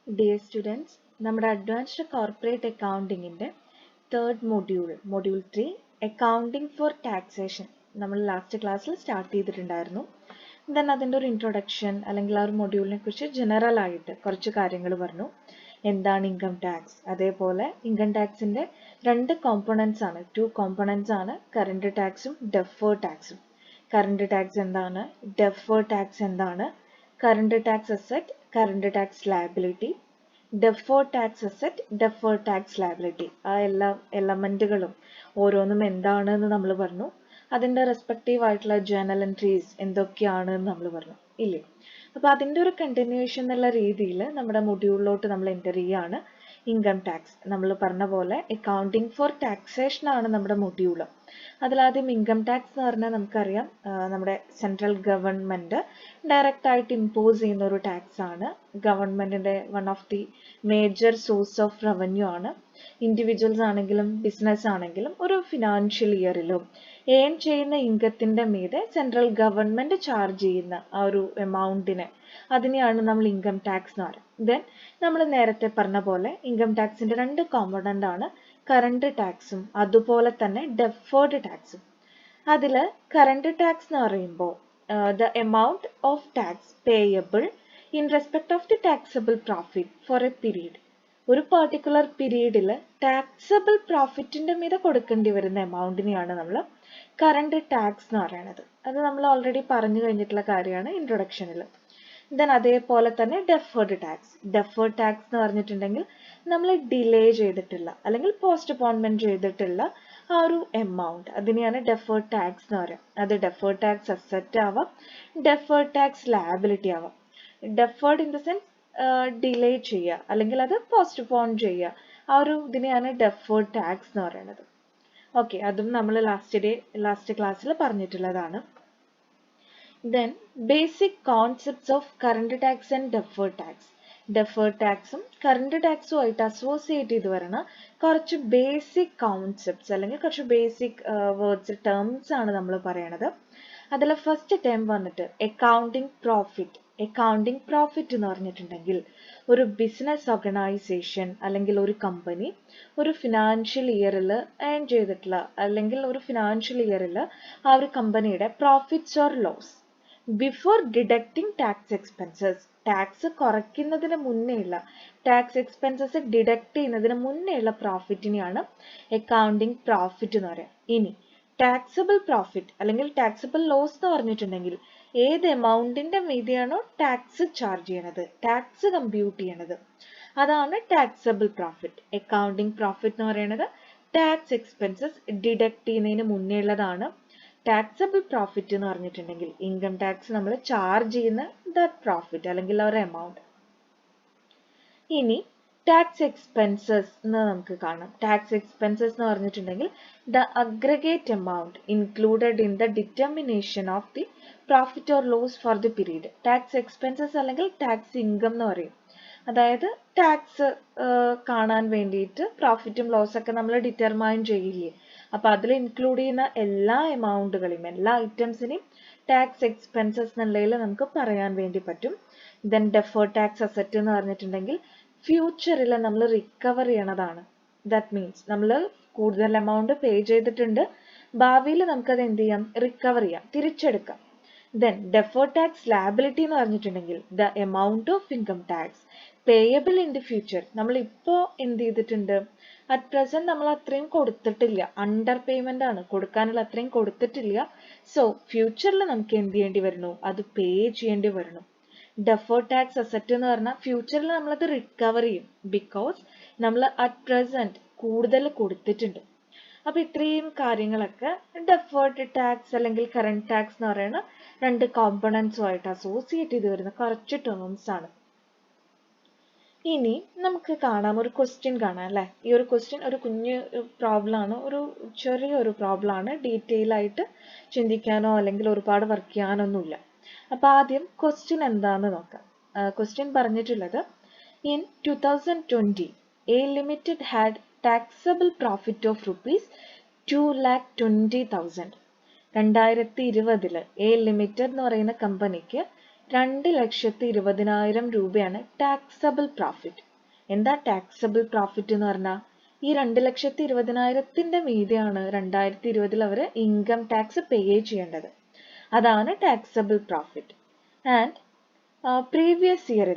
Dear students, നമ്മുടെ advanced corporate അക്കൗണ്ടിങ്ങിൻ്റെ third module 3 accounting for taxation നമ്മൾ ലാസ്റ്റ് ക്ലാസ്സിൽ സ്റ്റാർട്ട് ചെയ്തിട്ടുണ്ടായിരുന്നു. ദെൻ അതിൻ്റെ ഒരു ഇൻട്രൊഡക്ഷൻ അല്ലെങ്കിൽ ആ ഒരു മൊഡ്യൂളിനെ കുറിച്ച് ജനറൽ ആയിട്ട് കുറച്ച് കാര്യങ്ങൾ പറഞ്ഞു. എന്താണ് ഇൻകം ടാക്സ്, അതേപോലെ ഇൻകം ടാക്സിൻ്റെ രണ്ട് കോമ്പണൻസ് ആണ്, 2 കോമ്പണൻസ് ആണ് കറണ്ട് ടാക്സും ഡെഫേർഡ് ടാക്സും. കറണ്ട് ടാക്സ് എന്താണ്, ഡെഫേർഡ് ടാക്സ് എന്താണ്, current tax asset, current tax liability, deferred tax asset, deferred tax liability, ആ എല്ലാ എലമെൻറ്റുകളും ഓരോന്നും എന്താണെന്ന് നമ്മൾ പറഞ്ഞു. അതിൻ്റെ റെസ്പെക്റ്റീവ് ആയിട്ടുള്ള ജേർണൽ എൻട്രീസ് എന്തൊക്കെയാണെന്ന് നമ്മൾ പറഞ്ഞു ഇല്ലേ. അപ്പോൾ അതിൻ്റെ ഒരു കണ്ടിന്യൂവേഷൻ എന്നുള്ള രീതിയിൽ നമ്മുടെ മൊഡ്യൂളിലോട്ട് നമ്മൾ എൻ്റർ ചെയ്യുകയാണ്. ഇൻകം ടാക്സ് നമ്മൾ പറഞ്ഞ പോലെ അക്കൗണ്ടിങ് ഫോർ ടാക്സേഷൻ ആണ് നമ്മുടെ മൊഡ്യൂള്. അതിലാദ്യം ഇൻകം ടാക്സ് എന്ന് പറഞ്ഞാൽ നമുക്കറിയാം, നമ്മുടെ സെൻട്രൽ ഗവൺമെൻറ് ഡയറക്റ്റ് ആയിട്ട് ഇമ്പോസ് ചെയ്യുന്ന ഒരു ടാക്സ് ആണ്. ഗവൺമെൻറ്റിൻ്റെ one of the major source of revenue ആണ്. ഇൻഡിവിജ്വൽസ് ആണെങ്കിലും ബിസിനസ് ആണെങ്കിലും ഒരു ഫിനാൻഷ്യൽ ഇയറിലും ഏൺ ചെയ്യുന്ന ഇൻകത്തിൻ്റെ മീതെ സെൻട്രൽ ഗവൺമെൻറ് ചാർജ് ചെയ്യുന്ന ആ ഒരു എമൗണ്ടിനെ അതിനെയാണ് നമ്മൾ ഇൻകം ടാക്സ് എന്ന് പറയുന്നത്. ദെൻ നമ്മൾ നേരത്തെ പറഞ്ഞ പോലെ ഇൻകം ടാക്സിൻ്റെ രണ്ട് കോമ്പണൻ്റ് ആണ്, കറണ്ട് ടാക്സും അതുപോലെ തന്നെ ഡെഫേർഡ് ടാക്സും. അതിൽ കറണ്ട് ടാക്സ് എന്ന് പറയുമ്പോൾ the amount of tax payable in respect of the taxable profit for A period. ഒരു പെർട്ടിക്കുലർ പീരീഡിൽ ടാക്സബിൾ പ്രോഫിറ്റിൻ്റെ മീതെ കൊടുക്കേണ്ടി വരുന്ന എമൗണ്ടിനെയാണ് നമ്മൾ കറണ്ട് ടാക്സ് എന്ന് പറയുന്നത്. അത് നമ്മൾ ഓൾറെഡി പറഞ്ഞു കഴിഞ്ഞിട്ടുള്ള കാര്യമാണ് ഇൻട്രൊഡക്ഷനിൽ. ദെൻ അതേപോലെ തന്നെ ഡെഫേർഡ് ടാക്സ് എന്ന് പറഞ്ഞിട്ടുണ്ടെങ്കിൽ നമ്മൾ ഡിലേ ചെയ്തിട്ടുള്ള അല്ലെങ്കിൽ പോസ്റ്റ്പോൺമെൻറ്റ് ചെയ്തിട്ടുള്ള ആ ഒരു എമൗണ്ട്, അതിനെയാണ് ഡെഫേർഡ് ടാക്സ് എന്ന് പറയുക. അത് ഡെഫേർഡ് ടാക്സ് അസറ്റ് ആവാം, ഡെഫേർഡ് ടാക്സ് ലയബിലിറ്റി ആവാം. Deferred in the sense delay ചെയ്യുക അല്ലെങ്കിൽ അത് പോസ്റ്റ്പോൺ ചെയ്യുക, ആ ഒരു ഇതിനെയാണ് ഡെഫേർഡ് ടാക്സ് എന്ന് പറയുന്നത്. ഓക്കെ, അതും നമ്മൾ ലാസ്റ്റ് ക്ലാസ്സിൽ പറഞ്ഞിട്ടുള്ളതാണ്. Then basic concepts of current tax and deferred tax. Deferred ടാക്സും കറണ്ട് ടാക്സും ആയിട്ട് അസോസിയേറ്റ് ചെയ്ത് വരുന്ന കുറച്ച് ബേസിക് കോൺസെപ്റ്റ്സ് അല്ലെങ്കിൽ കുറച്ച് ബേസിക് വേർഡ്സ് ടേംസ് ആണ് നമ്മൾ പറയണത്. അതിൽ ഫസ്റ്റ് ടേം വന്നിട്ട് അക്കൗണ്ടിങ് പ്രോഫിറ്റ് എന്ന് പറഞ്ഞിട്ടുണ്ടെങ്കിൽ ഒരു ബിസിനസ് ഓർഗനൈസേഷൻ അല്ലെങ്കിൽ ഒരു കമ്പനി ഒരു ഫിനാൻഷ്യൽ ഇയറിൽ ഏൺ ചെയ്തിട്ടുള്ള അല്ലെങ്കിൽ ഒരു ഫിനാൻഷ്യൽ ഇയറിൽ ആ ഒരു കമ്പനിയുടെ profits or loss before deducting tax expenses, tax കുറയ്ക്കുന്നതിന് മുന്നേയുള്ള ടാക്സ് എക്സ്പെൻസസ് ഡിഡക്റ്റ് ചെയ്യുന്നതിന് മുന്നേയുള്ള പ്രോഫിറ്റിനെയാണ് അക്കൗണ്ടിങ് പ്രോഫിറ്റ് എന്ന് പറയുക. ഇനി ടാക്സബിൾ പ്രോഫിറ്റ് അല്ലെങ്കിൽ ടാക്സബിൾ ലോസ് എന്ന് പറഞ്ഞിട്ടുണ്ടെങ്കിൽ ഏത് എമൗണ്ടിന്റെ മീതെയാണോ ടാക്സ് ചാർജ് ചെയ്യണത്, ടാക്സ് കമ്പ്യൂട്ട് ചെയ്യണത്, അതാണ് ടാക്സബിൾ പ്രോഫിറ്റ്. അക്കൗണ്ടിങ് പ്രോഫിറ്റ് എന്ന് പറയുന്നത് ടാക്സ് എക്സ്പെൻസസ് ഡിഡക്റ്റ് ചെയ്യുന്നതിന് മുന്നേ ഉള്ളതാണ്. ടാക്സബിൾ പ്രോഫിറ്റ് എന്ന് പറഞ്ഞിട്ടുണ്ടെങ്കിൽ ഇൻകം ടാക്സ് നമ്മൾ ചാർജ് ചെയ്യുന്ന ദാറ്റ് പ്രോഫിറ്റ് അല്ലെങ്കിൽ ഒരു എമൗണ്ട്. ഇനി ടാക്സ് എക്സ്പെൻസസ് എന്ന് നമുക്ക് കാണാം. ടാക്സ് എക്സ്പെൻസസ് എന്ന് പറഞ്ഞിട്ടുണ്ടെങ്കിൽ the aggregate amount included in the determination of the profit or loss for the period. Tax expenses അല്ലെങ്കിൽ ടാക്സ് ഇൻകം എന്ന് പറയും. അതായത് ടാക്സ് കാണാൻ വേണ്ടിയിട്ട് പ്രോഫിറ്റും ലോസൊക്കെ നമ്മൾ ഡിറ്റർമൈൻ ചെയ്യില്ലേ, അപ്പോൾ അതിൽ ഇൻക്ലൂഡ് ചെയ്യുന്ന എല്ലാ എമൗണ്ടുകളെയും എല്ലാ ഐറ്റംസിനെയും ടാക്സ് എക്സ്പെൻസസ് എന്നുള്ളതിൽ നമുക്ക് പറയാൻ വേണ്ടി പറ്റും. ദെൻ ഡെഫേർഡ് ടാക്സ് അസറ്റ് എന്ന് പറഞ്ഞിട്ടുണ്ടെങ്കിൽ ഫ്യൂച്ചറിൽ നമ്മൾ റിക്കവർ ചെയ്യണതാണ്. ദാറ്റ് മീൻസ് നമ്മൾ കൂടുതൽ എമൗണ്ട് പേ ചെയ്തിട്ടുണ്ട്, ഭാവിയിൽ നമുക്കത് എന്ത് ചെയ്യാം, റിക്കവർ ചെയ്യാം, തിരിച്ചെടുക്കാം. ദെൻ ഡെഫേർഡ് ടാക്സ് ലയബിലിറ്റി എന്ന് പറഞ്ഞിട്ടുണ്ടെങ്കിൽ the amount of income tax payable in the future. നമ്മളിപ്പോൾ എന്ത് ചെയ്തിട്ടുണ്ട്, അറ്റ് പ്രസന്റ് നമ്മൾ അത്രയും കൊടുത്തിട്ടില്ല, അണ്ടർ പേയ്മെന്റ് ആണ്, കൊടുക്കാനുള്ള അത്രയും കൊടുത്തിട്ടില്ല. സോ ഫ്യൂച്ചറിൽ നമുക്ക് എന്ത് ചെയ്യേണ്ടി വരുന്നു, അത് പേ ചെയ്യേണ്ടി വരുന്നു. ഡെഫേർഡ് ടാക്സ് അസറ്റ് എന്ന് പറഞ്ഞാൽ ഫ്യൂച്ചറിൽ നമ്മളത് റിക്കവർ ചെയ്യും, ബിക്കോസ് നമ്മൾ അറ്റ് പ്രസന്റ് കൂടുതൽ കൊടുത്തിട്ടുണ്ട്. അപ്പോൾ ഇത്രയും കാര്യങ്ങളൊക്കെ ഡെഫേർഡ് ടാക്സ് അല്ലെങ്കിൽ കറണ്ട് ടാക്സ് എന്ന് പറയുന്ന രണ്ട് കോമ്പണൻസുമായിട്ട് അസോസിയേറ്റ് ചെയ്ത് വരുന്ന കുറച്ച് ടേംസ് ആണ്. ഇനി നമുക്ക് കാണാം, ഒരു ക്വസ്റ്റ്യൻ കാണാം അല്ലേ. ഈ ഒരു ക്വസ്റ്റ്യൻ ഒരു കുഞ്ഞു പ്രോബ്ലം ആണ്, ഒരു ചെറിയൊരു പ്രോബ്ലം ആണ്, ഡീറ്റെയിൽ ആയിട്ട് ചിന്തിക്കാനോ അല്ലെങ്കിൽ ഒരുപാട് വർക്ക് ചെയ്യാനൊന്നുമില്ല. അപ്പോൾ ആദ്യം ക്വസ്റ്റ്യൻ എന്താണെന്ന് നോക്കാം. ക്വസ്റ്റ്യൻ പറഞ്ഞിട്ടുള്ളത് in 2020 A limited had taxable profit of rupees 2,20,000. 2020 A limited എന്ന് പറയുന്ന കമ്പനിക്ക് 2,20,000 രൂപയാണ് ടാക്സബിൾ പ്രോഫിറ്റ്. എന്താ ടാക്സബിൾ പ്രോഫിറ്റ് എന്ന് പറഞ്ഞാൽ ഈ 2,20,000 മീതെയാണ് 2020 അവർ ഇൻകം ടാക്സ് പേ ചെയ്യേണ്ടത്. അതാണ് taxable profit. And previous year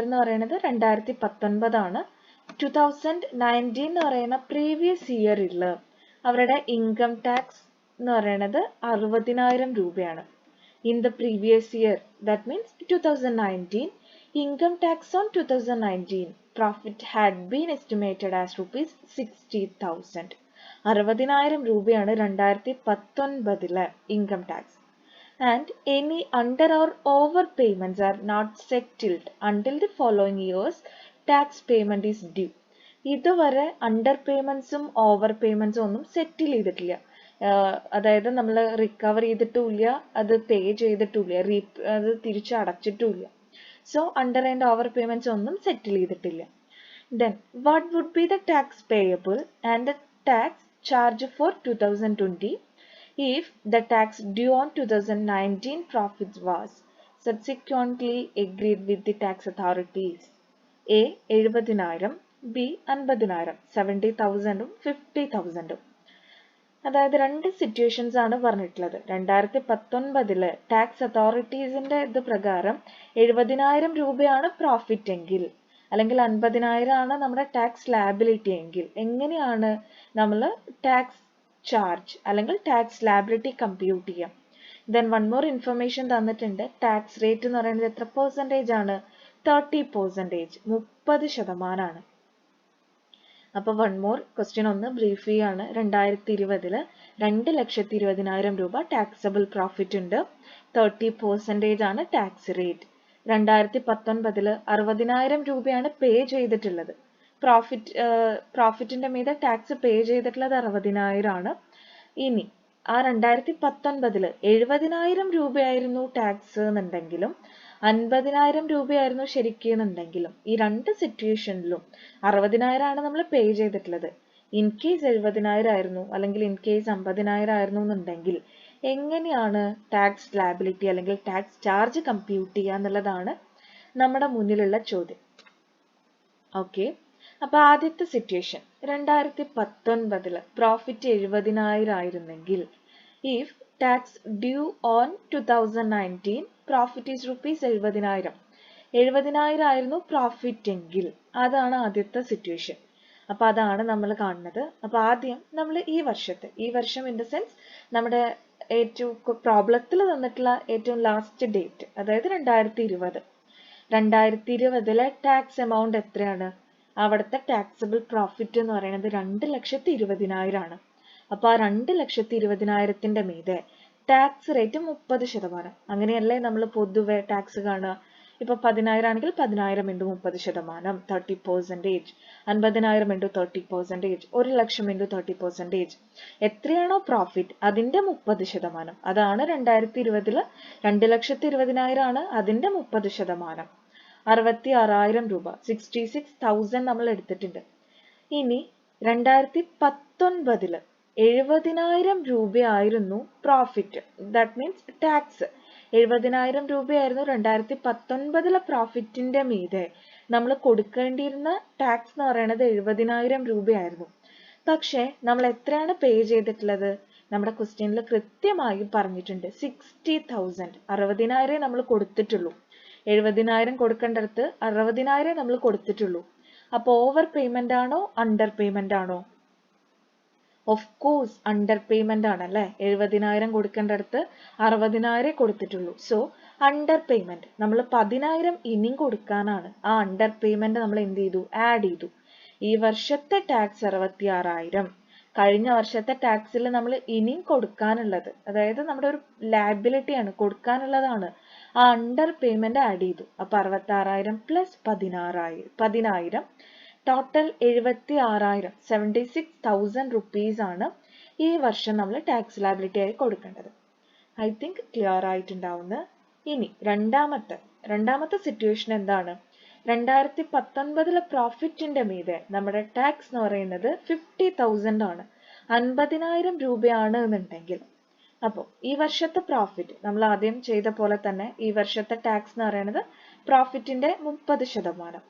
എന്ന് പറയുന്നത് 2019 ആണ്. 2019 എന്ന് പറയുന്ന പ്രീവിയസ് ഇയറിൽ അവരുടെ ഇൻകം ടാക്സ് എന്ന് പറയുന്നത് 60,000 രൂപയാണ്. In the previous year, that means 2019, income tax on 2019 profit had been estimated as rupees 60,000. 60,000 രൂപയാണ് 2019 income tax. And any under or over payments are not settled until the following year's tax payment is due. ഇതുവരെ under പേയ്മെന്റ്സും over പേയ്മെന്റ്സും ഒന്നും settle ചെയ്തിട്ടില്ല. അതായത് നമ്മൾ recover ചെയ്തിട്ടുമില്ല, അത് pay ചെയ്തിട്ടുമില്ല, അത് തിരിച്ചടച്ചിട്ടുമില്ല. So under and over payments ഒന്നും സെറ്റിൽ ചെയ്തിട്ടില്ല. Then what would be the tax payable and the tax charge for 2020 if the tax due on 2019 profits was subsequently agreed with the tax authorities? A 70,000, B 50,000, 70,000 50,000. അതായത് രണ്ട് situations ആണ് പറഞ്ഞിട്ടുള്ളത്. 2019 tax അതോറിറ്റീസിന്റെ ഇത് പ്രകാരം 70,000 രൂപയാണ് profit എങ്കിൽ, അല്ലെങ്കിൽ 50,000 ആണ് നമ്മുടെ ടാക്സ് ലാബിലിറ്റി എങ്കിൽ, എങ്ങനെയാണ് നമ്മൾ ടാക്സ് ചാർജ് അല്ലെങ്കിൽ ടാക്സ് ലാബിലിറ്റി കമ്പ്യൂട്ട് ചെയ്യാം? ദെൻ വൺ മോർ ഇൻഫർമേഷൻ തന്നിട്ടുണ്ട്. ടാക്സ് റേറ്റ് എന്ന് പറയുന്നത് എത്ര പെർസെൻറ്റേജ് ആണ്? 30%, 30%. അപ്പോൾ വൺ മോർ ക്വസ്റ്റ്യൻ ഒന്ന് ബ്രീഫ് ചെയ്യാണ്. 2020 2,20,000 രൂപ ടാക്സബിൾ പ്രോഫിറ്റ് ഉണ്ട്. 30% ആണ് ടാക്സ് റേറ്റ്. 2019 60,000 രൂപയാണ് പേ ചെയ്തിട്ടുള്ളത്. പ്രോഫിറ്റിന്റെ മീതെ ടാക്സ് പേ ചെയ്തിട്ടുള്ളത് 60,000 ആണ്. ഇനി ആ 2019 70,000 രൂപയായിരുന്നു ടാക്സ് എന്നുണ്ടെങ്കിലും 50,000 രൂപയായിരുന്നു ശരിക്കുന്നുണ്ടെങ്കിലും ഈ രണ്ട് സിറ്റുവേഷനിലും 60,000 ആണ് നമ്മൾ പേ ചെയ്തിട്ടുള്ളത്. ഇൻ കേസ് 70,000 ആയിരുന്നു അല്ലെങ്കിൽ ഇൻ കേസ് 50,000 ആയിരുന്നു എന്നുണ്ടെങ്കിൽ എങ്ങനെയാണ് ടാക്സ് ലാബിലിറ്റി അല്ലെങ്കിൽ ടാക്സ് ചാർജ് കമ്പ്യൂട്ട് ചെയ്യുക എന്നുള്ളതാണ് നമ്മുടെ മുന്നിലുള്ള ചോദ്യം. ഓക്കെ, അപ്പൊ ആദ്യത്തെ സിറ്റുവേഷൻ 2019 പ്രോഫിറ്റ് 70,000 ആയിരുന്നെങ്കിൽ if tax due on 2019 profit is rupees 70,000. 70,000 ആയിരുന്നു പ്രോഫിറ്റ് എങ്കിൽ അതാണ് ആദ്യത്തെ സിറ്റുവേഷൻ. അപ്പൊ അതാണ് നമ്മൾ കാണുന്നത്. അപ്പൊ ആദ്യം നമ്മൾ ഈ വർഷം ഇൻ ദ സെൻസ് നമ്മുടെ ഏറ്റവും പ്രോബ്ലത്തിൽ തന്നിട്ടുള്ള ഏറ്റവും ലാസ്റ്റ് ഡേറ്റ്, അതായത് 2020 ടാക്സ് എമൗണ്ട് എത്രയാണ്? അവിടുത്തെ ടാക്സബിൾ പ്രോഫിറ്റ് എന്ന് പറയുന്നത് 2,20,000 ആണ്. അപ്പൊ ആ 2,20,000 മീതെ ടാക്സ് റേറ്റ് 30%. അങ്ങനെയല്ലേ നമ്മൾ പൊതുവെ ടാക്സ് കാണുക. ഇപ്പൊ 10,000 ആണെങ്കിൽ 10,000 × 30%, 30%. 50,000 × 30%, 1,00,000 × 30%. എത്രയാണോ പ്രോഫിറ്റ് അതിന്റെ 30%. അതാണ് 2020 2,20,000 ആണ്, അതിന്റെ 30%. 66,000 രൂപ 66,000 നമ്മൾ എടുത്തിട്ടുണ്ട്. ഇനി 2019 70,000 രൂപയായിരുന്നു പ്രോഫിറ്റ്. ദാറ്റ് മീൻസ് ടാക്സ് 70,000 രൂപയായിരുന്നു 2019 പ്രോഫിറ്റിന്റെ മീതെ നമ്മൾ കൊടുക്കേണ്ടിയിരുന്ന ടാക്സ് എന്ന് പറയുന്നത് 70,000 രൂപയായിരുന്നു. പക്ഷെ നമ്മൾ എത്രയാണ് പേ ചെയ്തിട്ടുള്ളത്? നമ്മുടെ ക്വസ്റ്റ്യനിൽ കൃത്യമായി പറഞ്ഞിട്ടുണ്ട് 60,000. 60,000 നമ്മൾ കൊടുത്തിട്ടുള്ളൂ. 70,000 കൊടുക്കേണ്ടടുത്ത് 60,000 നമ്മൾ കൊടുത്തിട്ടുള്ളൂ. അപ്പോൾ ഓവർ പേയ്മെന്റ് ആണോ അണ്ടർ പേയ്മെന്റ് ആണോ? ഓഫ് കോഴ്സ് അണ്ടർ പേയ്മെന്റ് ആണ് അല്ലെ. 70,000 കൊടുക്കേണ്ടടുത്ത് 60,000 കൊടുത്തിട്ടുള്ളൂ. സോ അണ്ടർ പേയ്മെന്റ് നമ്മൾ 10,000 ഇനിയും കൊടുക്കാനാണ്. ആ അണ്ടർ പേയ്മെന്റ് നമ്മൾ എന്ത് ചെയ്തു? ആഡ് ചെയ്തു. ഈ വർഷത്തെ ടാക്സ് 66,000. കഴിഞ്ഞ വർഷത്തെ ടാക്സിൽ നമ്മൾ ഇനിയും കൊടുക്കാനുള്ളത്, അതായത് നമ്മുടെ ഒരു ലാബിലിറ്റി ആണ്, കൊടുക്കാനുള്ളതാണ്. ആ അണ്ടർ പേയ്മെന്റ് ആഡ് ചെയ്തു. അപ്പൊ 66,000 പ്ലസ് 10,000 ടോട്ടൽ 76,000 76,000 റുപ്പീസ് ആണ് ഈ വർഷം നമ്മൾ ടാക്സ് ലാബിലിറ്റി ആയി കൊടുക്കേണ്ടത്. ഐ തിങ്ക് ക്ലിയർ ആയിട്ടുണ്ടാവുന്ന. ഇനി രണ്ടാമത്തെ സിറ്റുവേഷൻ എന്താണ്? 2019 പ്രോഫിറ്റിന്റെ മീതെ നമ്മുടെ ടാക്സ് എന്ന് പറയുന്നത് 50,000 ആണ്. 50,000 രൂപയാണ് എന്നുണ്ടെങ്കിൽ അപ്പോൾ ഈ വർഷത്തെ പ്രോഫിറ്റ് നമ്മൾ ആദ്യം ചെയ്ത പോലെ തന്നെ ഈ വർഷത്തെ ടാക്സ് എന്ന് പറയുന്നത് പ്രോഫിറ്റിന്റെ 30%.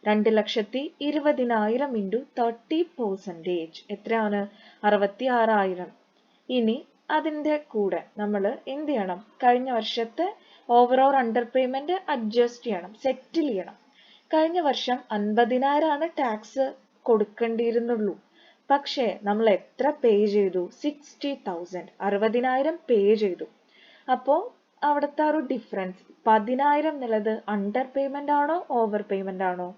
2,20,000 ഇൻറ്റു 30%. എത്രയാണ്? 66,000. ഇനി അതിൻ്റെ കൂടെ നമ്മൾ എന്ത് ചെയ്യണം? കഴിഞ്ഞ വർഷത്തെ ഓവറോൾ അണ്ടർ പേയ്മെന്റ് അഡ്ജസ്റ്റ് ചെയ്യണം, സെറ്റിൽ ചെയ്യണം. കഴിഞ്ഞ വർഷം 50,000 ടാക്സ് കൊടുക്കേണ്ടിയിരുന്നുള്ളൂ. പക്ഷേ നമ്മൾ എത്ര പേ ചെയ്തു? 60,000, 60,000 പേ ചെയ്തു. അപ്പോൾ അവിടുത്തെ ഒരു ഡിഫറൻസ് 10,000 എന്നുള്ളത് അണ്ടർ പേയ്മെന്റ് ആണോ ഓവർ പേയ്മെന്റ് ആണോ?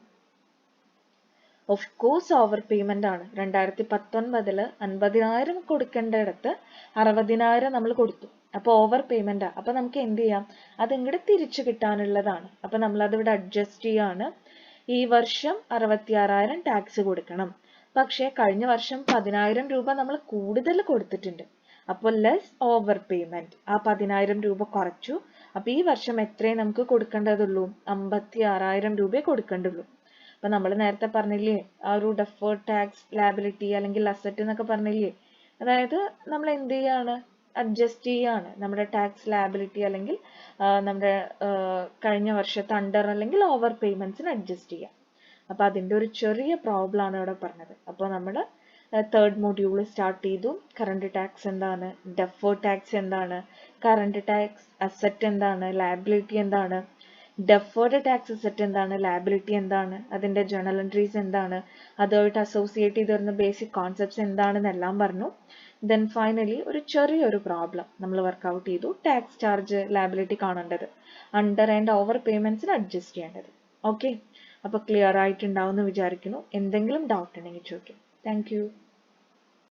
ഓഫ് കോഴ്സ് ഓവർ പേയ്മെന്റ് ആണ്. 2019 50,000 കൊടുക്കേണ്ടയിടത്ത് 60,000 നമ്മൾ കൊടുത്തു. അപ്പോൾ ഓവർ പേയ്മെന്റാ. അപ്പൊ നമുക്ക് എന്ത് ചെയ്യാം? അത് ഇങ്ങോട്ട് തിരിച്ചു കിട്ടാനുള്ളതാണ്. അപ്പൊ നമ്മൾ അതിവിടെ അഡ്ജസ്റ്റ് ചെയ്യാണ്. ഈ വർഷം 66,000 ടാക്സ് കൊടുക്കണം. പക്ഷേ കഴിഞ്ഞ വർഷം 10,000 രൂപ നമ്മൾ കൂടുതൽ കൊടുത്തിട്ടുണ്ട്. അപ്പോൾ ലെസ് ഓവർ പേയ്മെന്റ്. ആ 10,000 രൂപ കുറച്ചു. അപ്പൊ ഈ വർഷം എത്രയും നമുക്ക് കൊടുക്കേണ്ടതുള്ളൂ? 56,000 രൂപയെ കൊടുക്കേണ്ടുള്ളൂ. അപ്പൊ നമ്മൾ നേരത്തെ പറഞ്ഞില്ലേ ആ ഒരു ഡെഫേർഡ് ടാക്സ് ലാബിലിറ്റി അല്ലെങ്കിൽ അസറ്റ് എന്നൊക്കെ പറഞ്ഞില്ലേ, അതായത് നമ്മൾ എന്ത് ചെയ്യാണ്? അഡ്ജസ്റ്റ് ചെയ്യാണ് നമ്മുടെ ടാക്സ് ലാബിലിറ്റി അല്ലെങ്കിൽ നമ്മുടെ കഴിഞ്ഞ വർഷത്തെ അണ്ടർ അല്ലെങ്കിൽ ഓവർ പേയ്മെന്റ്സിന് അഡ്ജസ്റ്റ് ചെയ്യാം. അപ്പൊ അതിന്റെ ഒരു ചെറിയ പ്രോബ്ലം ആണ് ഇവിടെ പറഞ്ഞത്. അപ്പോൾ നമ്മൾ തേർഡ് മൊഡ്യൂൾ സ്റ്റാർട്ട് ചെയ്തു. കറണ്ട് ടാക്സ് എന്താണ്, ഡെഫേർഡ് ടാക്സ് എന്താണ്, കറണ്ട് ടാക്സ് അസറ്റ് എന്താണ്, ലാബിലിറ്റി എന്താണ്, ഡെഫേർഡ് ടാക്സ് അസറ്റ് എന്താണ്, ലാബിലിറ്റി എന്താണ്, അതിന്റെ ജേണൽ എൻട്രീസ് എന്താണ്, അതുമായിട്ട് അസോസിയേറ്റ് ചെയ്ത് വരുന്ന ബേസിക് കോൺസെപ്റ്റ്സ് എന്താണെന്നെല്ലാം പറഞ്ഞു. ദെൻ ഫൈനലി ഒരു ചെറിയൊരു പ്രോബ്ലം നമ്മൾ വർക്ക്ഔട്ട് ചെയ്തു. ടാക്സ് ചാർജ് ലാബിലിറ്റി കാണേണ്ടത്, അണ്ടർ ആൻഡ് ഓവർ പേയ്മെന്റ്സിന് അഡ്ജസ്റ്റ് ചെയ്യേണ്ടത്. ഓക്കെ, അപ്പോൾ ക്ലിയർ ആയിട്ടുണ്ടാവും എന്ന് വിചാരിക്കുന്നു. എന്തെങ്കിലും ഡൗട്ട് ഉണ്ടെങ്കിൽ ചോദിക്കും. Thank you.